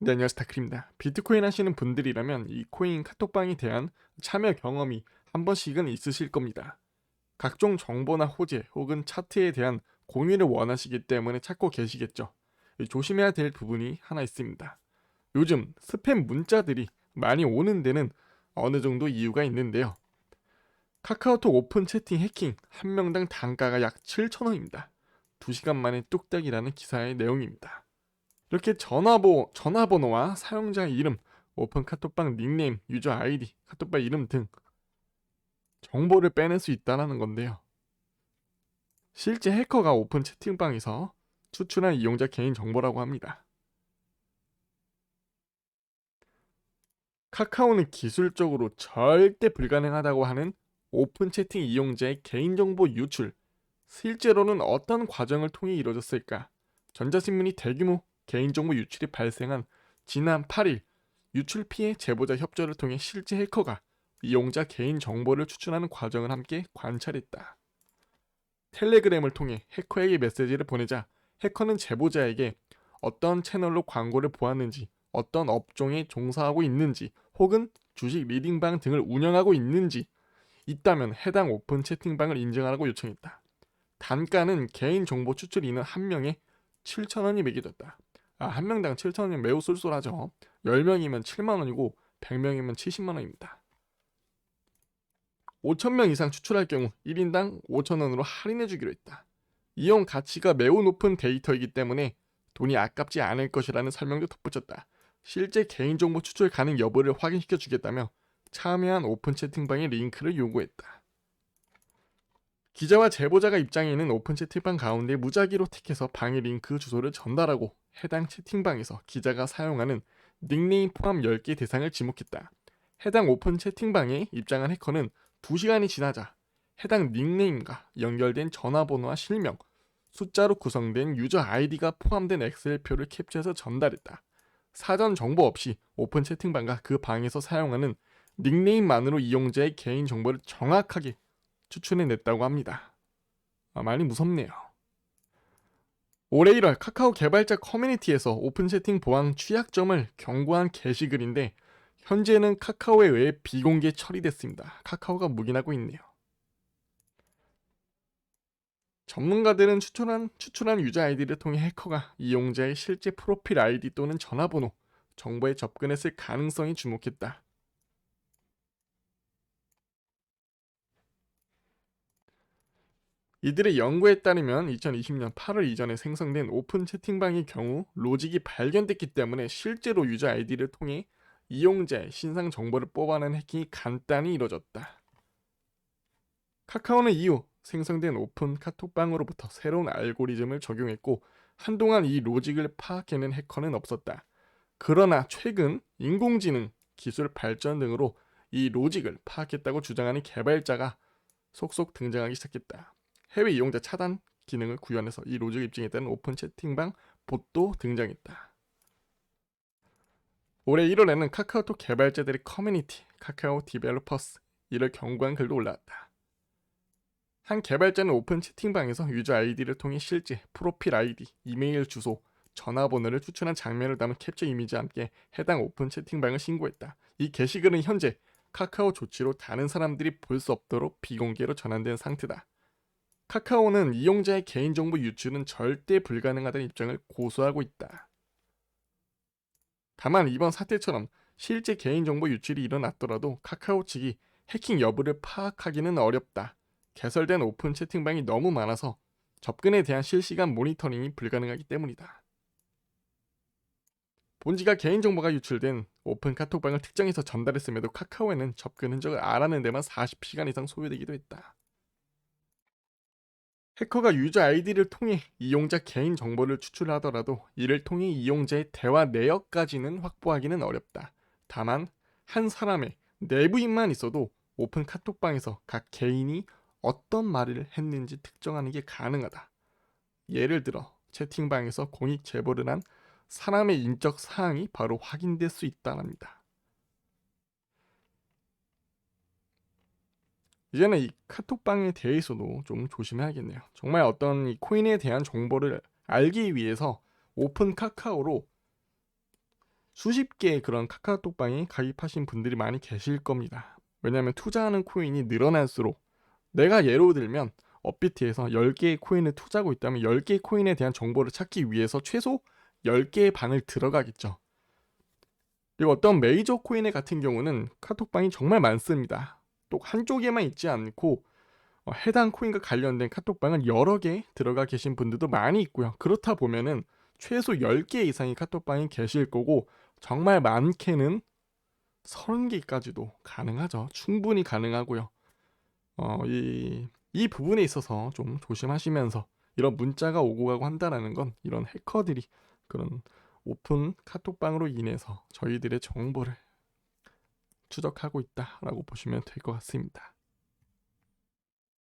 네, 안녕하세요. 다크입니다. 비트코인 하시는 분들이라면 이 코인 카톡방에 대한 참여 경험이 한 번씩은 있으실 겁니다. 각종 정보나 호재 혹은 차트에 대한 공유를 원하시기 때문에 찾고 계시겠죠. 조심해야 될 부분이 하나 있습니다. 요즘 스팸 문자들이 많이 오는 데는 어느 정도 이유가 있는데요. 카카오톡 오픈 채팅 해킹 한 명당 단가가 약 7,000원입니다. 2시간 만에 뚝딱이라는 기사의 내용입니다. 이렇게 전화번호와 사용자 이름, 오픈 카톡방 닉네임, 유저 아이디, 카톡방 이름 등 정보를 빼낼 수 있다는 건데요. 실제 해커가 오픈 채팅방에서 추출한 이용자 개인 정보라고 합니다. 카카오는 기술적으로 절대 불가능하다고 하는 오픈 채팅 이용자의 개인정보 유출, 실제로는 어떤 과정을 통해 이루어졌을까? 전자신문이 대규모 개인정보 유출이 발생한 지난 8일 유출 피해 제보자 협조를 통해 실제 해커가 이용자 개인 정보를 추출하는 과정을 함께 관찰했다. 텔레그램을 통해 해커에게 메시지를 보내자 해커는 제보자에게 어떤 채널로 광고를 보았는지, 어떤 업종에 종사하고 있는지, 혹은 주식 리딩방 등을 운영하고 있는지 있다면 해당 오픈 채팅방을 인증하라고 요청했다. 단가는 개인 정보 추출 인원 1명에 7,000원이 매겨졌다. 한 명당 7,000원이면 매우 쏠쏠하죠. 10명이면 7만원이고 100명이면 70만원입니다. 5,000명 이상 추출할 경우 1인당 5,000원으로 할인해주기로 했다. 이용 가치가 매우 높은 데이터이기 때문에 돈이 아깝지 않을 것이라는 설명도 덧붙였다. 실제 개인정보 추출 가능 여부를 확인시켜 주겠다며 참여한 오픈 채팅방의 링크를 요구했다. 기자와 제보자가 입장해 있는 오픈 채팅방 가운데 무작위로 택해서 방의 링크 주소를 전달하고 해당 채팅방에서 기자가 사용하는 닉네임 포함 10개 대상을 지목했다. 해당 오픈 채팅방에 입장한 해커는 2시간이 지나자 해당 닉네임과 연결된 전화번호와 실명, 숫자로 구성된 유저 아이디가 포함된 엑셀표를 캡처해서 전달했다. 사전 정보 없이 오픈 채팅방과 그 방에서 사용하는 닉네임만으로 이용자의 개인 정보를 정확하게 추출해냈다고 합니다. 많이 무섭네요. 올해 1월 카카오 개발자 커뮤니티에서 오픈 채팅 보안 취약점을 경고한 게시글인데 현재는 카카오에 의해 비공개 처리됐습니다. 카카오가 묵인하고 있네요. 전문가들은 추출한 유저 아이디를 통해 해커가 이용자의 실제 프로필 아이디 또는 전화번호, 정보에 접근했을 가능성이 주목했다. 이들의 연구에 따르면 2020년 8월 이전에 생성된 오픈 채팅방의 경우 로직이 발견됐기 때문에 실제로 유저 아이디를 통해 이용자의 신상 정보를 뽑아내는 해킹이 간단히 이뤄졌다. 카카오는 이후 생성된 오픈 카톡방으로부터 새로운 알고리즘을 적용했고 한동안 이 로직을 파악해낸 해커는 없었다. 그러나 최근 인공지능 기술 발전 등으로 이 로직을 파악했다고 주장하는 개발자가 속속 등장하기 시작했다. 해외 이용자 차단 기능을 구현해서 이 로직을 입증했다는 오픈 채팅방 봇도 등장했다. 올해 1월에는 카카오톡 개발자들의 커뮤니티 카카오 디벨로퍼스 이를 경고한 글도 올라왔다. 한 개발자는 오픈 채팅방에서 유저 아이디를 통해 실제 프로필 아이디, 이메일 주소, 전화번호를 추출한 장면을 담은 캡처 이미지와 함께 해당 오픈 채팅방을 신고했다. 이 게시글은 현재 카카오 조치로 다른 사람들이 볼 수 없도록 비공개로 전환된 상태다. 카카오는 이용자의 개인정보 유출은 절대 불가능하다는 입장을 고수하고 있다. 다만 이번 사태처럼 실제 개인정보 유출이 일어났더라도 카카오 측이 해킹 여부를 파악하기는 어렵다. 개설된 오픈 채팅방이 너무 많아서 접근에 대한 실시간 모니터링이 불가능하기 때문이다. 본지가 개인정보가 유출된 오픈 카톡방을 특정해서 전달했음에도 카카오에는 접근 흔적을 알아내는 데만 40시간 이상 소요되기도 했다. 해커가 유저 아이디를 통해 이용자 개인 정보를 추출하더라도 이를 통해 이용자의 대화 내역까지는 확보하기는 어렵다. 다만 한 사람의 내부인만 있어도 오픈 카톡방에서 각 개인이 어떤 말을 했는지 특정하는 게 가능하다. 예를 들어 채팅방에서 공익 제보를 한 사람의 인적 사항이 바로 확인될 수 있다랍니다. 이제는 이 카톡방에 대해서도 좀 조심해야겠네요. 정말 어떤 이 코인에 대한 정보를 알기 위해서 오픈 카카오로 수십 개의 그런 카카오톡방에 가입하신 분들이 많이 계실 겁니다. 왜냐하면 투자하는 코인이 늘어날수록, 내가 예로 들면 업비트에서 10개의 코인을 투자하고 있다면 10개의 코인에 대한 정보를 찾기 위해서 최소 10개의 방을 들어가겠죠. 그리고 어떤 메이저 코인의 같은 경우는 카톡방이 정말 많습니다. 또 한쪽에만 있지 않고 해당 코인과 관련된 카톡방은 여러 개 들어가 계신 분들도 많이 있고요. 그렇다 보면은 최소 10개 이상의 카톡방이 계실 거고, 정말 많게는 30개까지도 가능하죠. 충분히 가능하고요. 이 부분에 있어서 좀 조심하시면서, 이런 문자가 오고 가고 한다라는 건 이런 해커들이 그런 오픈 카톡방으로 인해서 저희들의 정보를 추적하고 있다라고 보시면 될 것 같습니다.